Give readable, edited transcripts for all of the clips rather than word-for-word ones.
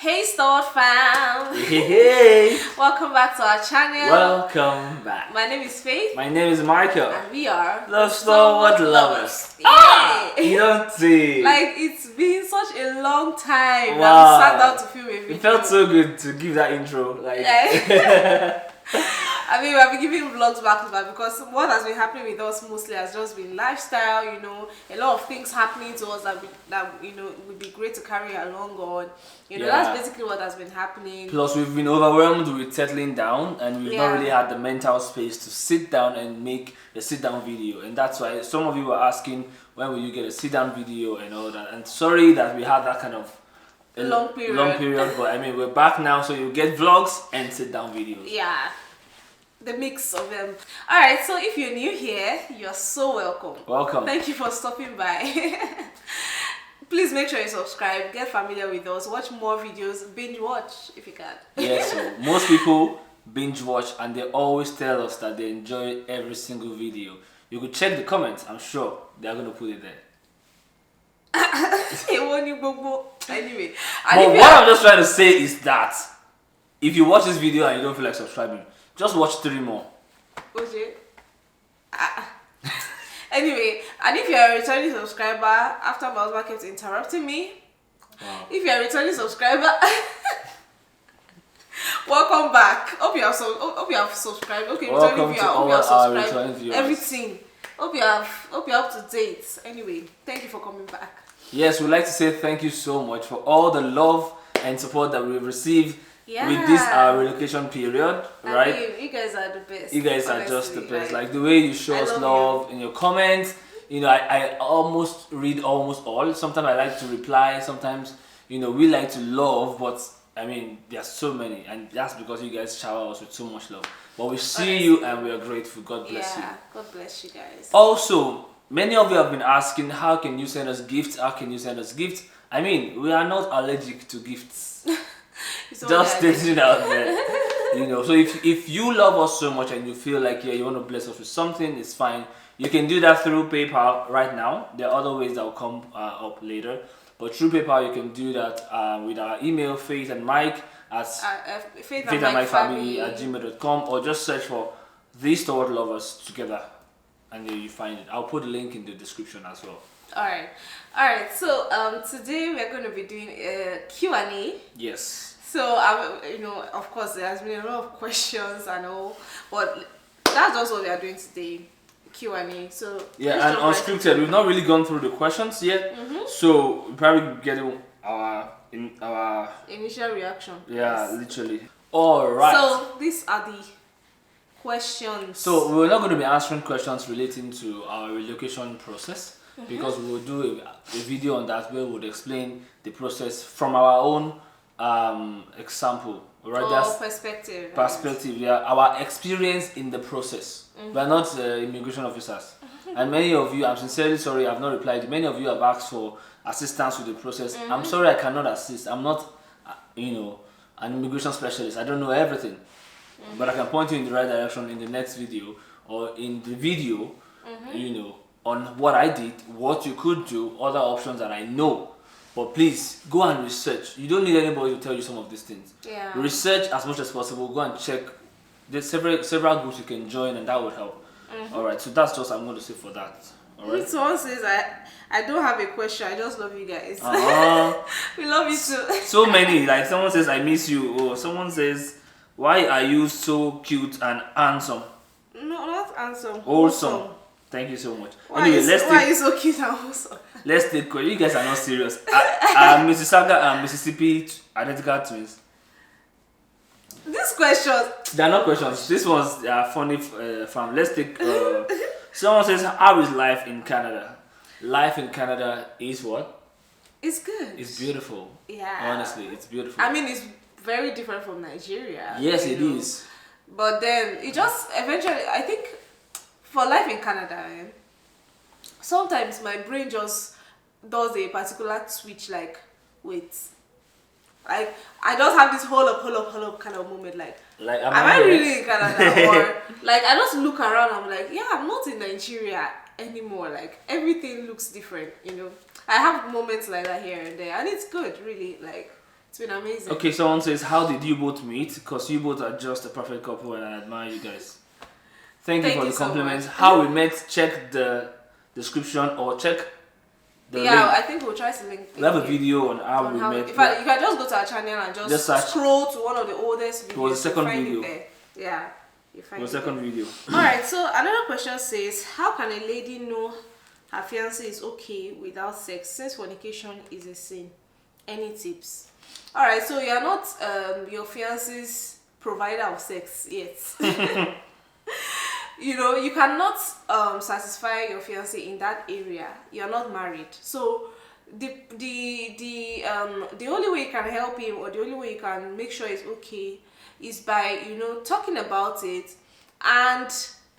Hey Stalwart fam! Hey! Welcome back to our channel. Welcome back. My name is Faith. My name is Michael. And we are the Stalwart lovers. Yay! You don't see. Like, it's been such a long time Wow. that we sat down to film a video. It felt so good to give that intro. Like, I mean, we have been giving vlogs back to back because what has been happening with us mostly has just been lifestyle, you know, a lot of things happening to us that would be great to carry along on. You know, that's basically what has been happening. Plus, we've been overwhelmed with settling down, and we've not really had the mental space to sit down and make a sit-down video. And that's why some of you were asking, when will you get a sit-down video and all that. And sorry that we had that kind of long period, but I mean, we're back now, so you get vlogs and sit-down videos. Yeah. The mix of them. Alright, so if you're new here, you're so welcome. Welcome. Thank you for stopping by. Please make sure you subscribe, get familiar with us, watch more videos, binge watch if you can. Yes, so most people binge watch and they always tell us that they enjoy every single video. You could check the comments, I'm sure they're going to put it there. Anyway. But what I'm just trying to say is that if you watch this video and you don't feel like subscribing, just watch 3 more. Okay. Anyway, and if you're a returning subscriber, after my husband kept interrupting me, if you're a returning subscriber, welcome back. Hope you have subscribed. Okay, welcome to all our returning viewers. Everything. Hope you're up to date. Anyway, thank you for coming back. Yes, we'd like to say thank you so much for all the love and support that we've received. With this relocation period, right? I mean, you guys are the best. You guys are just the best. Like the way you show us love in your comments. You know, I almost read almost all. Sometimes I like to reply. Sometimes, you know, we like to love, but I mean, there's so many, and that's because you guys shower us with so much love. But we see you, and we are grateful. God bless you. God bless you guys. Also, many of you have been asking, how can you send us gifts? How can you send us gifts? I mean, we are not allergic to gifts. Just stating it out there, you know. So if you love us so much and you feel like you want to bless us with something, it's fine. You can do that through PayPal right now. There are other ways that will come up later, but through PayPal you can do that with our email Faith and Mike at Faith and Mike Family at gmail.com, or just search for The Stalwart Lovers together and then you find it. I'll put a link in the description as well. Alright, so today we're going to be doing a Q&A. Yes. So, you know, of course there has been a lot of questions and all, but that's just what we are doing today, Q&A. So yeah, and unscripted. We've not really gone through the questions yet, so we'll probably getting our initial reaction. Yeah, literally. Alright. So these are the questions. So we're not going to be answering questions relating to our relocation process. Because we will do a video on that where we would explain the process from our own example, right? That's perspective. Yeah, our experience in the process. We are not immigration officers, and many of you, I'm sincerely sorry, I've not replied. Many of you have asked for assistance with the process. I'm sorry, I cannot assist. I'm not, you know, an immigration specialist. I don't know everything, but I can point you in the right direction in the next video or in the video, you know, on what I did, what you could do, other options that I know. But please, go and research. You don't need anybody to tell you some of these things. Yeah. Research as much as possible. Go and check. There's several groups you can join, and that would help. Alright, so that's just I'm going to say for that. Alright. Someone says, I don't have a question, I just love you guys. We love you too. So many. Like someone says, I miss you. Or someone says, why are you so cute and handsome? No, not handsome. Wholesome. Thank you so much. Why are you so cute and awesome? Let's take questions. You guys are not serious. Are Mississauga and Mississippi identical twins? These questions. They are not questions. This one's funny from. Let's take. Someone says, how is life in Canada? Life in Canada is what? It's good. It's beautiful. Yeah. Honestly, it's beautiful. I mean, it's very different from Nigeria. Yes, it is. But then it just eventually, I think, for life in Canada, sometimes my brain just does a particular switch, like, wait, like, I just have this hold up kind of moment, like am I really in Canada? Or, like, I just look around, I'm like, yeah, I'm not in Nigeria anymore, like, everything looks different, you know. I have moments like that here and there, and it's good, really, like, It's been amazing. Okay, someone says, how did you both meet? Because you both are just a perfect couple and I admire you guys. Thank you for the so compliments. much. How we met, check the description or check the link. I think we'll try to link. We have a video on how we met. In fact, you can just go to our channel and just search. scroll to one of the oldest videos. It was the second find video. It there. Yeah, you find It was the second video. Alright, so another question says, how can a lady know her fiance is okay without sex since fornication is a sin? Any tips? Alright, so you're not your fiance's provider of sex yet. You cannot satisfy your fiance in that area. You're not married. So the only way you can help him, or the only way you can make sure it's okay, is by talking about it and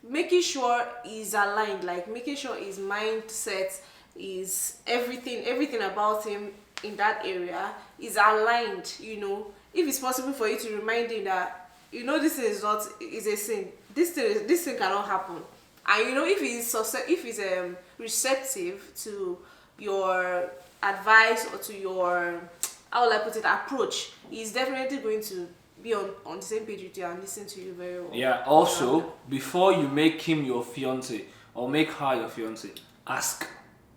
making sure he's aligned, like making sure his mindset is everything about him in that area is aligned. If it's possible for you to remind him that this is a sin, this thing cannot happen, and if he's receptive to your advice or to your, how will I put it, approach, he's definitely going to be on the same page with you and listen to you very well. Yeah, also, before you make him your fiance or make her your fiance, ask.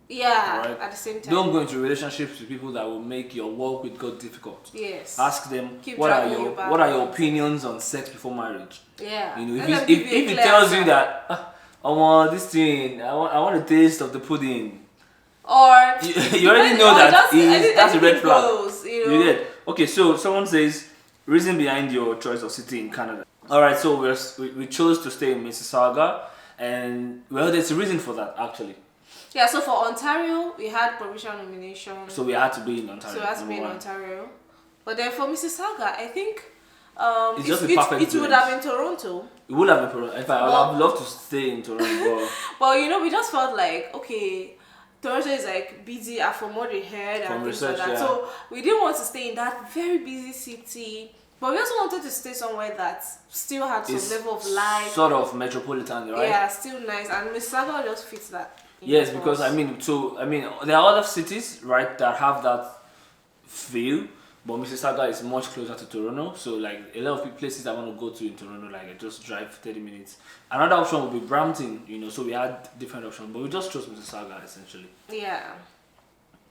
Yeah, right? At the same time. Don't go into relationships with people that will make your walk with God difficult. Yes. Ask them, Keep what are dragging your you back. what are your opinions on sex before marriage? Yeah. If he tells you that, I want this thing, I want a taste of the pudding, or you already know that that's a red flag. You did. Okay, so someone says, reason behind your choice of city in Canada. Alright, so we chose to stay in Mississauga, and well, there's a reason for that actually. Yeah, so for Ontario, we had provincial nomination. So we had to be in Ontario. So we had to be in Ontario. But then for Mississauga, I think it would have been Toronto. It would have been Toronto. In fact, I would love to stay in Toronto. But we just felt like, okay, Toronto is like busy from what we heard and things like that. Yeah. So we didn't want to stay in that very busy city. But we also wanted to stay somewhere that still had some level of life. Sort of metropolitan, right? Yeah, still nice. And Mississauga just fits that. Yes, because there are other cities, right, that have that feel, but Mississauga is much closer to Toronto. So like a lot of places I want to go to in Toronto, like I just drive 30 minutes. Another option would be Brampton, so we had different options, but we just chose Mississauga essentially. Yeah.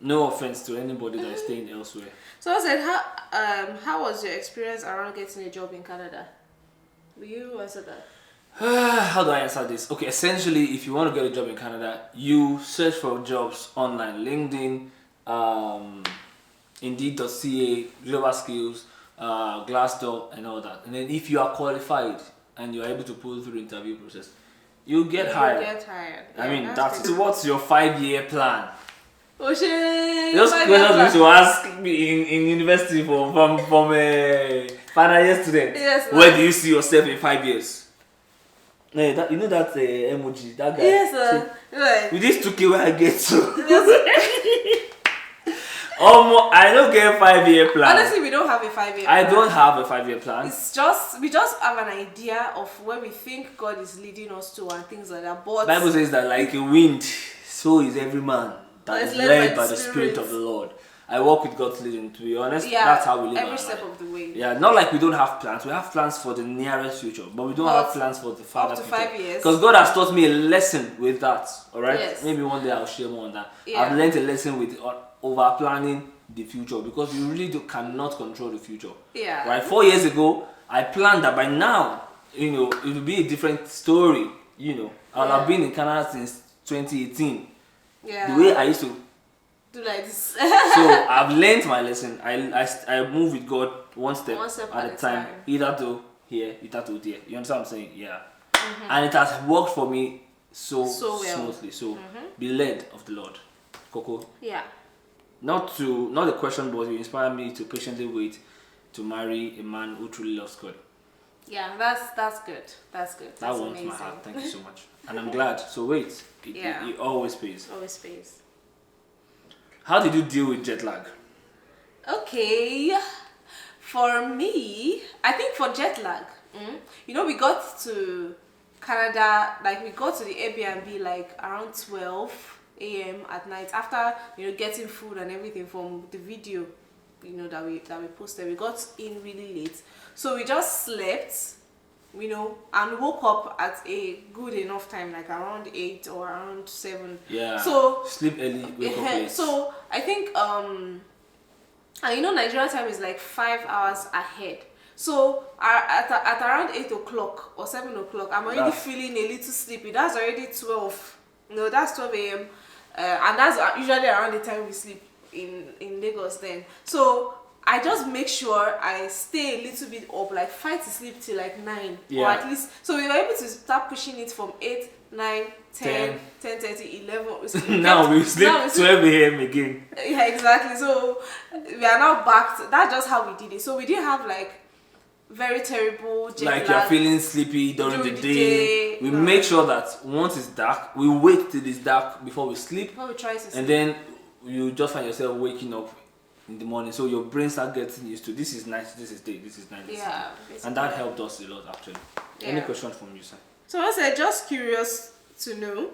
No offense to anybody that is staying elsewhere. So I said, how was your experience around getting a job in Canada? Will you answer that? How do I answer this? Okay, essentially, if you want to get a job in Canada, you search for jobs online, LinkedIn, Indeed.ca, Global Skills, Glassdoor, and all that. And then if you are qualified and you are able to pull through the interview process, you get hired. Yeah, that's what's your 5-year plan? Oh shit! Those questions used to ask me in university from final year student. Yes, where do you see yourself in 5 years? Hey, that emoji, that guy. Yes, sir. Right. With this 2K where I get to. I don't get a 5-year plan. Honestly, we don't have a 5-year plan. I don't have a 5-year plan. It's just, we just have an idea of where we think God is leading us to and things like that. But Bible says that like a wind, so is every man that is led by the Spirit of the Lord. I walk with God's leading, to be honest. Yeah, that's how we live every step of the way. Yeah, not like we don't have plans. We have plans for the nearest future, but we don't have plans for the farther future. Up to 5 years. Because God has taught me a lesson with that, alright? Yes. Maybe one day I'll share more on that. Yeah. I've learned a lesson with over planning the future, because you really cannot control the future. Yeah. Right? 4 years ago, I planned that by now, it will be a different story, I've been in Canada since 2018. Yeah. The way I used to do like this. So I've learned my lesson. I move with God one step at a time. Either to here, either to there. You understand what I'm saying? Yeah. Mm-hmm. And it has worked for me so well. Smoothly. So be led of the Lord. Coco. Yeah. Not the question, but you inspire me to patiently wait to marry a man who truly loves God. Yeah, that's good. That's good. That warms my heart. Thank you so much. And I'm glad. So wait. It always pays. Always pays. How did you deal with jet lag? Okay, for me, I think for jet lag, we got to Canada, like we got to the Airbnb like around 12 a.m. at night after, getting food and everything from the video. that we posted. We got in really late, so we just slept, and woke up at a good enough time, like around 8 or around 7. Yeah. So sleep early, wake up late. so I think and Nigerian time is like 5 hours ahead. So at around 8 o'clock or 7 o'clock, I'm already feeling a little sleepy. That's already 12. No, that's 12 a.m. And that's usually around the time we sleep in Lagos then. So I just make sure I stay a little bit up, like fight to sleep till like 9 or at least. So we were able to start pushing it from 8, 9, 10, 10:30, 11. Now we sleep 12 a.m. again. Yeah, exactly. So we are now back to, that's just how we did it. So we didn't have like very terrible jet Like lag you're feeling sleepy during the day. We no. make sure that once it's dark, we wait till it's dark before we sleep. Before we try to sleep. And then you just find yourself waking up in the morning, so your brain start getting used to this is night, this is day, this is night, this is day. And that helped us a lot actually. Any questions from you, sir? So I said, just curious to know,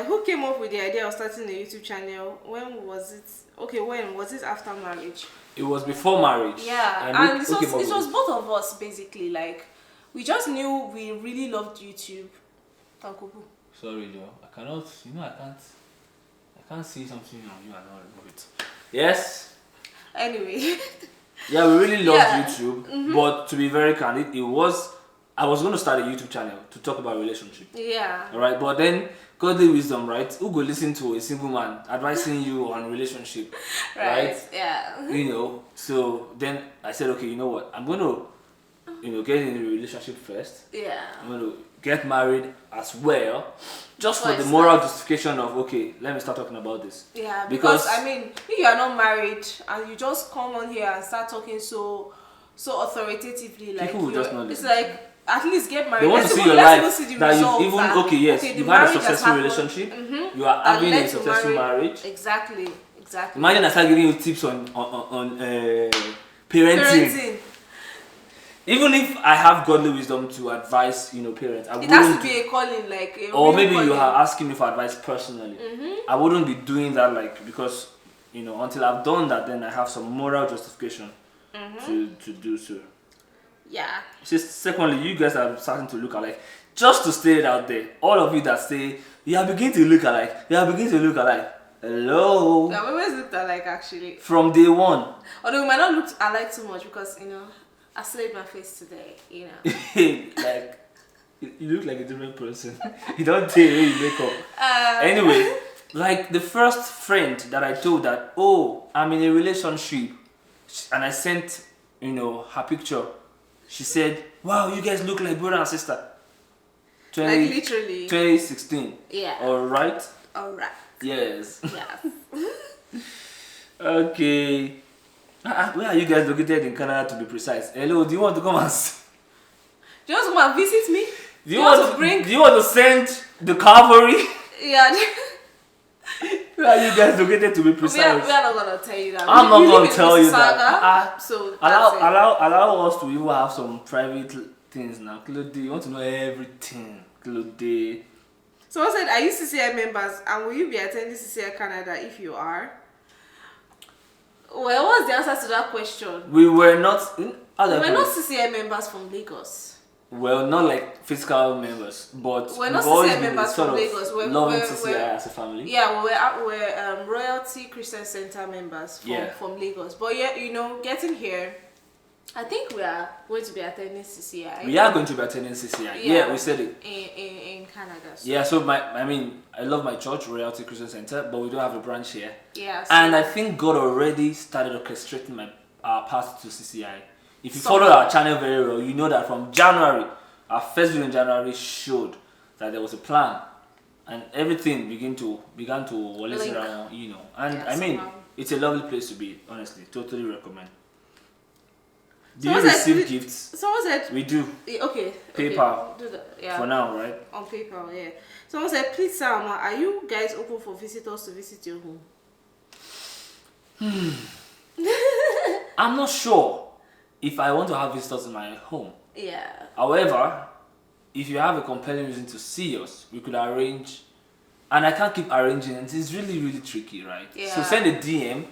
who came up with the idea of starting a YouTube channel? When was it? Okay, when was it? After marriage? It was before marriage. Yeah, and it was both of us basically. Like, we just knew we really loved YouTube. Tankubu. Sorry, Joe. I cannot. I can't see something on you and not remove it. Yes. Anyway. Yeah, we really loved YouTube, but to be very candid, I was going to start a YouTube channel to talk about relationship. Yeah. All right, but then godly wisdom, right? Who go listen to a single man advising you on relationship, right? Yeah. So then I said, okay, you know what? I'm going to, get in a relationship first. Yeah. I'm going to get married as well, just for the moral justification of, okay, let me start talking about this. Yeah, because I mean, if you are not married and you just come on here and start talking so authoritatively, like people will just not it's listen. like, at least get married. They want to see your life that you've even you've had a successful relationship. You are having a successful marriage. Exactly. Imagine I start giving you tips on parenting. Even if I have godly wisdom to advise, parents, it has to be a calling, like or maybe you are asking me for advice personally. I wouldn't be doing that, because until I've done that, then I have some moral justification to do so. Yeah. Secondly, you guys are starting to look alike. Just to state it out there, all of you that say you are beginning to look alike, hello. Yeah, we always looked alike actually. From day one. Although we might not look alike too much because I slayed my face today. Like you look like a different person. You don't tell when you wake up. Anyway, like the first friend that I told that, I'm in a relationship, and I sent her picture. She said, wow, you guys look like brother and sister. Like literally. 2016. Yeah. Alright? Alright. Yes. Yeah. Okay. Where are you guys located in Canada, to be precise? Hello, do you want to come and do you want to come and visit me? Do you want to send the cavalry? Yeah. Where are you guys located, to be precise? We are not gonna tell you that. I'm not gonna tell you that. So allow us to even have some private things now. Claude, you want to know everything, Claude. Someone said, are you CCI members, and will you be attending CCI Canada if you are? Well, what's the answer to that question? We were not. We were not CCI members from Lagos. Well, not like physical members, but we're not CCI members from Lagos. We're loving CCI as a family. Yeah, we're Royalty Christian Center members from Lagos. But getting here, I think we are going to be attending CCI. We are going to be attending CCI. Yeah, we said it. In Canada. So. Yeah, so I love my church, Royalty Christian Center, but we don't have a branch here. Yeah. So and I think God already started orchestrating our path to CCI. If you follow our channel very well, you know that from January, our first video in January showed that there was a plan, and everything began to link around, And it's a lovely place to be. Honestly, totally recommend. Do you receive gifts? Someone said we do. Okay. PayPal. Do that. Yeah. For now, right? On PayPal, yeah. Someone said, please, Salma, are you guys open for visitors to visit your home? I'm not sure if I want to have visitors in my home. Yeah. However, if you have a compelling reason to see us, we could arrange. And I can't keep arranging. It's really, really tricky, right? Yeah. So send a DM.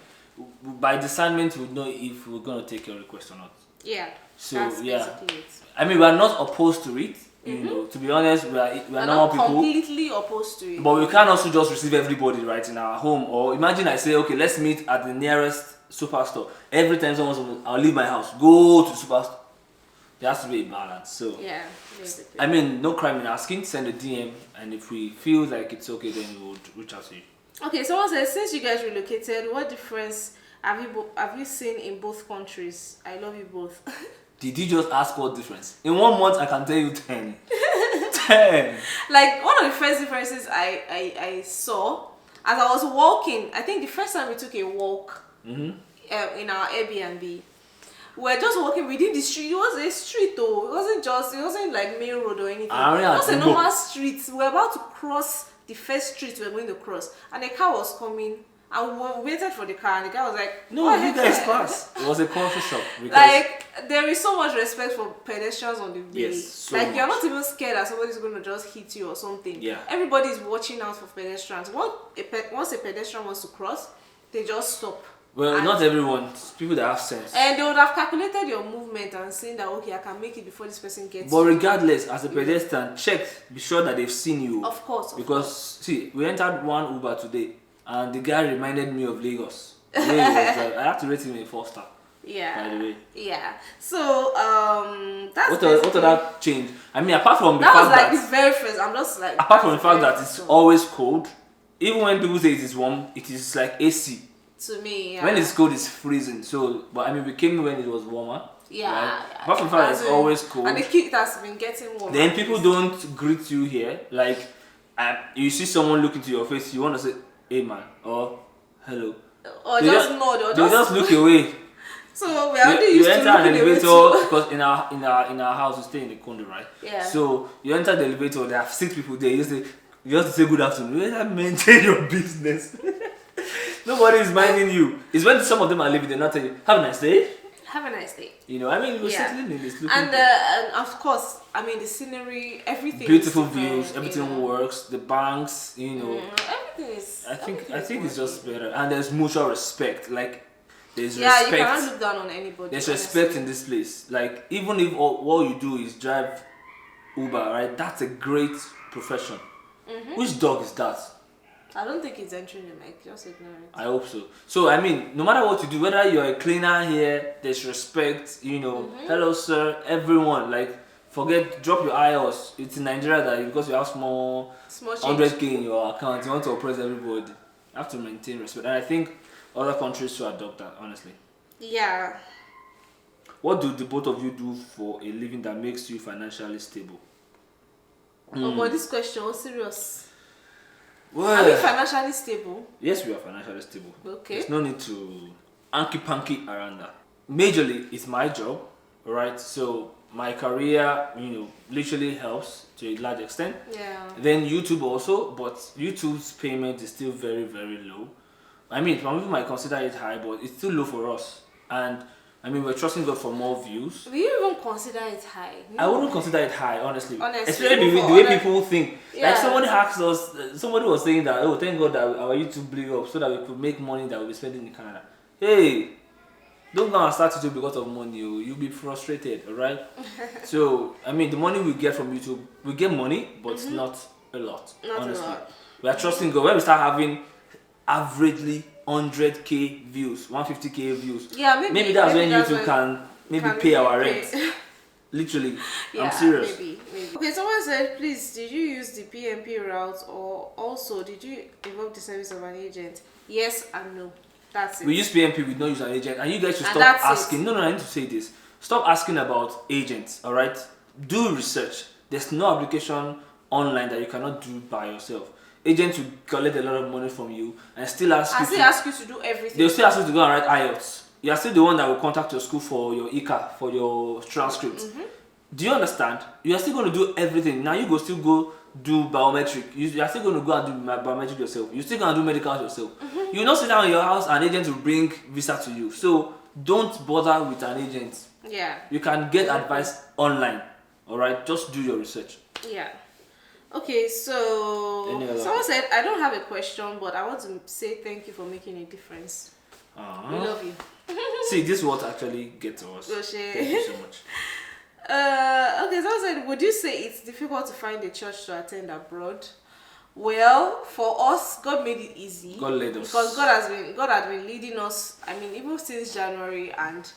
by discernment we know if we're gonna take your request or not. Yeah. So That's yeah, basically it. I mean we are not opposed to it. You know, to be honest, we are We're normal not people. completely opposed to it. But we can't also just receive everybody right in our home. Or imagine I say, okay, let's meet at the nearest superstore. Every time someone's over, I'll leave my house, go to the superstore. There has to be a balance. So Yeah, basically. I mean, no crime in asking. Send a DM, and if we feel like it's okay, then we'll reach out to you. Okay, someone says, since you guys relocated, what difference have you seen in both countries? I love you both. Did you just ask what difference? In 1 month, I can tell you 10. 10. Like, one of the first differences I saw as I was walking, I think the first time we took a walk in our Airbnb, we were just walking within the street. It was a street though. It wasn't like main road or anything. It was a normal street. We were about to cross the first street we were going to cross, and a car was coming. And we waited for the car, and the guy was like, "No, you guys pass." It was a coffee shop. Like, there is so much respect for pedestrians on the way. Yes, so like, much. you're not even scared that somebody's going to just hit you or something. Yeah. Everybody's watching out for pedestrians. Once a pedestrian wants to cross, they just stop. Well, not everyone. People that have sense. And they would have calculated your movement and seen that, okay, I can make it before this person gets But you. regardless, as a pedestrian, be sure that they've seen you. Of course. Because, see, we entered one Uber today, and the guy reminded me of Lagos. I have to rate him a 4-star. Yeah. By the way. Yeah. So, that's what other change? I mean, apart from the that was fact like that the very first. I'm just like. apart from the fact that it's always cold, even when people say it is warm, it is like AC. To me, yeah. When it's cold, it's freezing. So, but I mean, we came when it was warmer. Yeah. Right? Yeah. Apart from the fact that it's always cold. And the kid has been getting warmer. Then people don't greet you here. Like, you see someone look into your face, you want to say, "Hey man," or "Hello," or just nod, or they just look away. So we already used You to enter an looking away elevator too. because in our house we stay in the condo, right? Yeah. So you enter the elevator, there are 6 people there. You just say good afternoon. You just maintain your business. Nobody is minding you. It's when some of them are leaving, they're not telling you, "Have a nice day." Have a nice day. You know, I mean, we're Yeah. settling in this. And of course, I mean, the scenery, everything. Beautiful is different, views, everything you know. works. The banks, you know. Everything is. I think everything is it's just better, and there's mutual respect. Like there's Yeah, respect. you cannot look down on anybody. There's honestly. respect in this place. Like even if all you do is drive Uber, right? That's a great profession. Which dog is that? I don't think it's entering the mic. Just ignore it. I hope so. So I mean, no matter what you do, whether you're a cleaner here, there's respect. You know, hello sir, everyone. Like drop your IOS. It's in Nigeria that because you have small Small change. 100k in your account, you want to oppress everybody. You have to maintain respect, and I think other countries should adopt that. Honestly. Yeah. What do the both of you do for a living that makes you financially stable? Oh, but this question was serious. Well, Are we financially stable? yes, we are financially stable. Okay. There's no need to anky-panky around that. Majorly, it's my job, right? So my career, literally helps to a large extent. Yeah. Then YouTube also, but YouTube's payment is still very, very low. I mean, some people might consider it high, but it's still low for us. And I mean, we're trusting God for more views. Do you even consider it high? No. I wouldn't consider it high, honestly. Especially the way people think. Yeah. Like somebody asked us, somebody was saying that, oh, thank God that our YouTube blew up so that we could make money that we'll be spending in Canada. Hey, don't go and start YouTube because of money. You'll be frustrated, alright? So, I mean, the money we get from YouTube, we get money, but not a lot, Not honestly. a lot. We are trusting God. When we start having averagely 100k views, 150k views, Yeah, maybe that's when YouTube can pay our rent. Literally, Yeah, I'm serious. Maybe. Okay, someone said, please, did you use the PMP route, or also did you invoke the service of an agent? Yes and no. That's it. We use PMP, we don't use an agent, and you guys should And stop that's asking. it. No, I need to say this. Stop asking about agents. All right, do research. There's no application online that you cannot do by yourself. Agents will collect a lot of money from you and still ask you. Ask you to do everything. They'll still ask you to go and write IELTS. You are still the one that will contact your school for your ICA, for your transcript. Do you understand? You are still going to do everything. Now you go still go do biometric. You are still going to go and do biometric yourself. You're still going to do medicals yourself. You will not sit down in your house and agent will bring visa to you. So don't bother with an agent. Yeah. You can get advice online. Alright? Just do your research. Yeah. Okay, so Any other someone said, I don't have a question, but I want to say thank you for making a difference. We love you. See, this is what actually gets to us. Thank you so much. Okay, so I said, would you say it's difficult to find a church to attend abroad? Well, for us, God made it easy. God led us. Because God had been leading us. I mean, even since January, and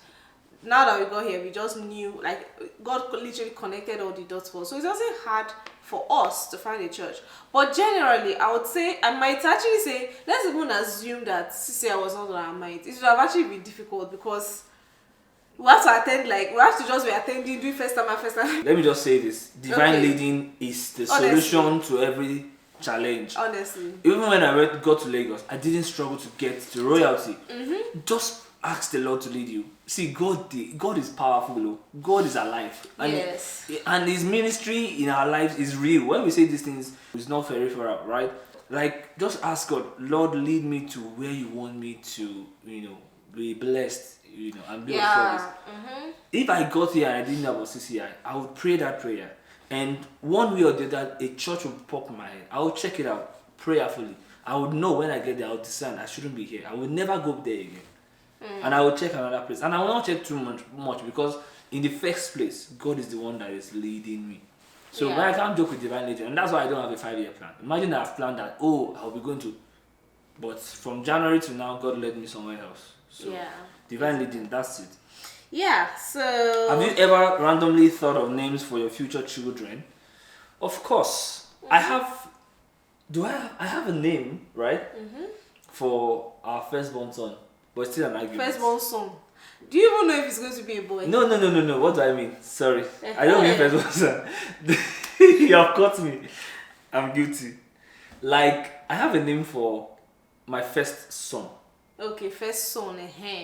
now that we got here, we just knew, like, God literally connected all the dots for us. So it wasn't hard for us to find a church. But generally, I would say, I might actually say, let's even assume that CCI was not on our mind. It would have actually been difficult because we have to attend, like, we have to just be attending, doing first time and first time. Let me just say this. Divine Okay. leading is the Honestly. solution to every challenge. Honestly. Even when I got to Lagos, I didn't struggle to get to royalty. Just ask the Lord to lead you. See, God is powerful. Oh. God is alive. And Yes. and His ministry in our lives is real. When we say these things, it's not very far, right? Like, just ask God, Lord, lead me to where you want me to, be blessed, and be of service. If I got here and I didn't know about CCI, I would pray that prayer. And one way or the other, a church would pop in my head. I would check it out prayerfully. I would know when I get there, I would discern I shouldn't be here. I would never go there again. And I would check another place. And I will not check too much because in the first place, God is the one that is leading me. So when I can't joke with divine leading, and that's why I don't have a 5-year plan. Imagine that I've planned that, I'll be going to. But from January to now, God led me somewhere else. So divine leading, that's it. Yeah, so Have you ever randomly thought of names for your future children? Of course. I have a name, right? For our firstborn son. But it's still an argument. firstborn son. Do you even know if it's going to be a boy? No. What do I mean? Sorry. I don't mean firstborn son. You have caught me. I'm guilty. Like, I have a name for my first son. Okay, first son.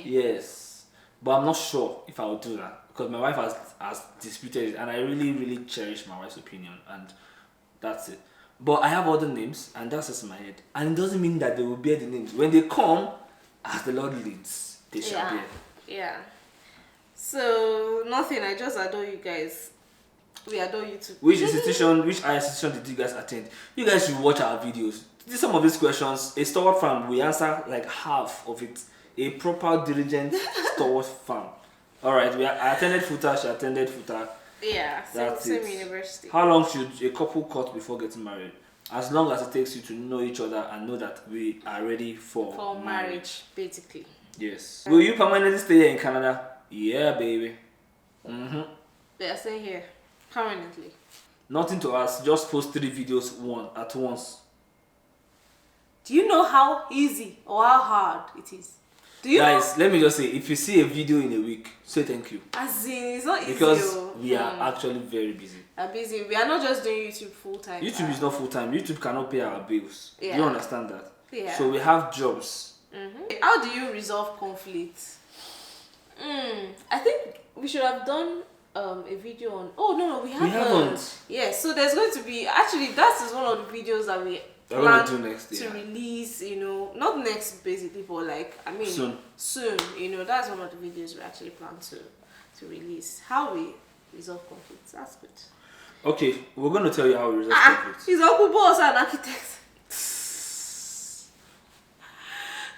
Yes. But I'm not sure if I would do that because my wife has disputed it, and I really, really cherish my wife's opinion, and that's it. But I have other names, and that's just in my head. And it doesn't mean that they will bear the names. When they come, as the Lord leads, they shall bear. Yeah. So, nothing. I just adore you guys. We adore you too. Which higher institution did you guys attend? You guys should watch our videos. Some of these questions, a Stalwart fan, we answer like half of it. A proper, diligent Stalwart fan. Alright, I attended FUTA, she attended FUTA. Yeah, same university. How long should a couple cut before getting married? As long as it takes you to know each other and know that we are ready for marriage, basically. Yes. Will you permanently stay here in Canada? Yeah, baby. They are staying here permanently. Nothing to ask, just post 3 videos at once. Do you know how easy or how hard it is? Do you Guys, let me just say, if you see a video in a week, say thank you. As in, it's not easy. Because we are actually very busy. Are busy. We are not just doing YouTube full time. YouTube is not full time. YouTube cannot pay our bills. Yeah. You understand that? Yeah. So we have jobs. How do you resolve conflict? I think we should have done a video on. Oh no, we haven't. We haven't. Yeah, so there's going to be that is one of the videos that we plan to do next to release. Not next basically, but like soon. That's one of the videos we actually plan to release. How we resolve conflicts. That's good. Okay, we're going to tell you how we resolve conflicts. He's Uncle Boss and architect.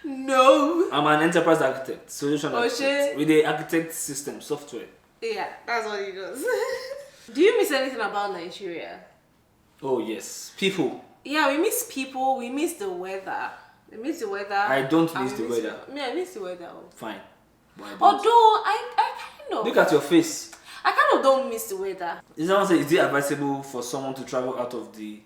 No. I'm an enterprise architect, solution architect, shit. with the architect system software. Yeah, that's what he does. Do you miss anything about Nigeria? Oh yes, people. Yeah, we miss people. We miss the weather. We miss the weather. I don't miss the weather. I miss the weather. Fine. Although I kind of. Look at your face. I kind of don't miss the weather. Is it advisable for someone to travel out of the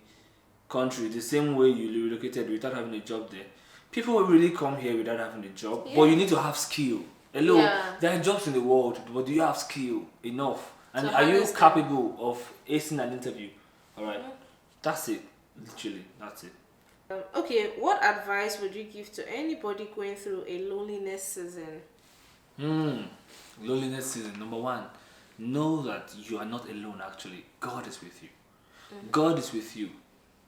country the same way you relocated without having a job there? People will really come here without having a job, but you need to have skill. Hello, there are jobs in the world, but do you have skill enough? And are you capable of acing an interview? Alright, that's it. Literally, that's it. Okay, what advice would you give to anybody going through a loneliness season? Loneliness season. Number 1, know that you are not alone actually. God is with you. God is with you.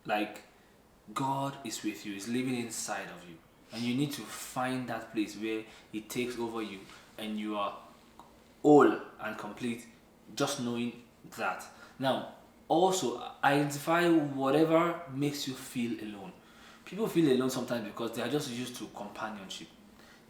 Like, God is with you. He's living inside of you. And you need to find that place where He takes over you and you are whole and complete, just knowing that. Now, also identify whatever makes you feel alone. People feel alone sometimes because they are just used to companionship.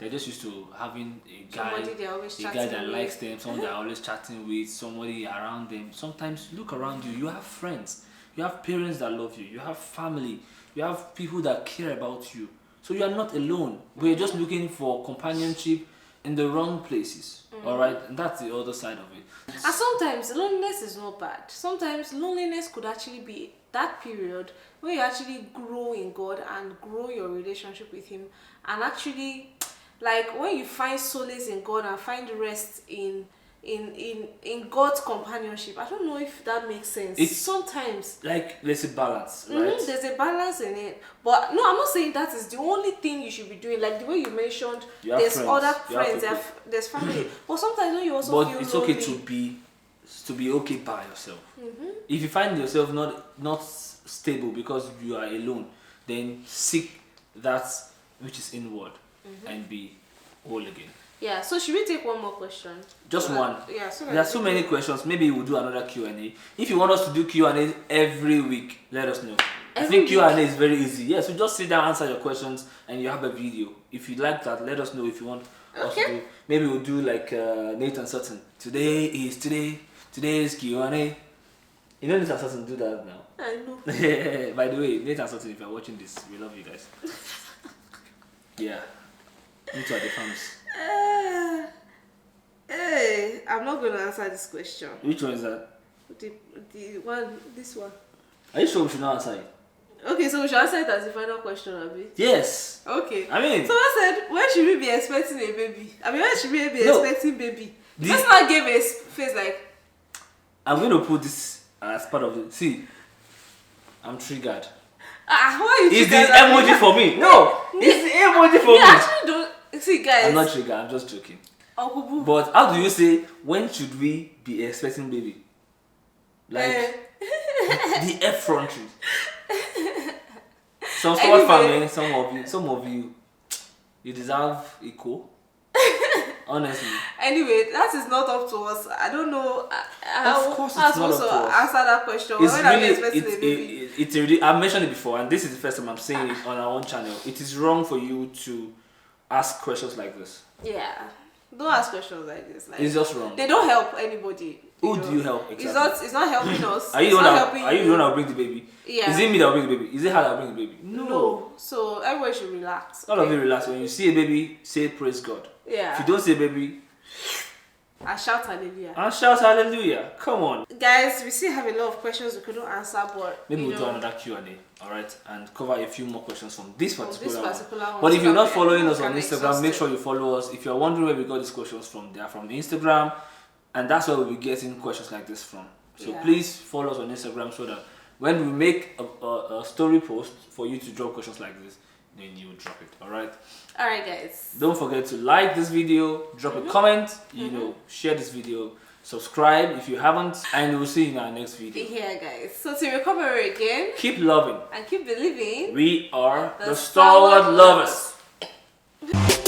they're just used to having Somebody they're always a guy chatting that with. likes them, someone they're always chatting with, somebody around them. Sometimes look around you, you have friends, you have parents that love you, you have family, you have people that care about you. So you are not alone, but you're just looking for companionship in the wrong places. Alright, and that's the other side of it. And sometimes loneliness is not bad. Sometimes loneliness could actually be that period where you actually grow in God and grow your relationship with Him, and actually, like when you find solace in God and find rest in God's companionship. I don't know if that makes sense. It's sometimes like there's a balance, right? there's a balance in it, but no, I'm not saying that is the only thing you should be doing. Like the way you mentioned, You have there's friends, other you have friends, people. there's family, but sometimes when you also But feel it's lonely. okay to be okay by yourself. If you find yourself not stable because you are alone, then seek that which is inward and be whole again. Yeah, so should we take one more question? Just one. Yeah, so There are so many questions. Maybe we'll do another Q&A. If you want us to do Q&A every week, let us know. I think Q&A is very easy. Yes, so just sit down, answer your questions, and you have a video. If you like that, let us know if you want us to do. Maybe we'll do like Nathan Sutton. Today's Q&A. You know Nathan Sutton do that now. I know. By the way, Nathan Sutton, if you're watching this, we love you guys. Yeah. Me too are the fans. Hey, I'm not going to answer this question. Which one is that? The one, this one. Are you sure we should not answer it? Okay, so we should answer it as the final question of it. Yes. Okay. I mean, someone said, when should we be expecting a baby? I mean, when should we be expecting baby? The This- person that gave a face like, I'm going to put this as part of it. See, I'm triggered. why are you Is the triggered? emoji for me? No, it's the emoji for You me. actually don't. See, guys. I'm not triggered. I'm just joking. Uncle Boo. But how do you say when should we be expecting baby? Like the effrontery. Some Stalwart family, some of you, you deserve equal. Honestly. Anyway, that is not up to us. I don't know how Of course how it's not supposed up to to us. answer that question. It's When are we really, expecting a baby? it's really, I've mentioned it before, and this is the first time I'm saying it on our own channel. It is wrong for you to ask questions like this. Yeah. Don't ask questions like this. Like, It's just wrong. they don't help anybody. Who know. do you help exactly? It's not helping us. Are you It's the not one helping that will bring the baby? Yeah. Is it me that will bring the baby? Is it her that will bring the baby? No. So everyone should relax. All of you relax. When you see a baby, say praise God. Yeah. If you don't see a baby, And shout hallelujah. and shout hallelujah. Come on. Guys, we still have a lot of questions we couldn't answer, but Maybe you we'll do know, another Q&A, alright? And cover a few more questions from this particular one. one. But if so you're that not we following us can on Instagram, exhaust make it. sure you follow us. If you're wondering where we got these questions from, they are from the Instagram. And that's where we'll be getting questions like this from. So Yeah. please follow us on Instagram so that when we make a story post for you to drop questions like this, then you drop it, alright? Alright, guys. Don't forget to like this video, drop a comment, share this video, subscribe if you haven't, and we'll see you in our next video. Yeah, guys. So to recover again Keep loving. and keep believing, We are The the Stalwart Stalwart Lovers.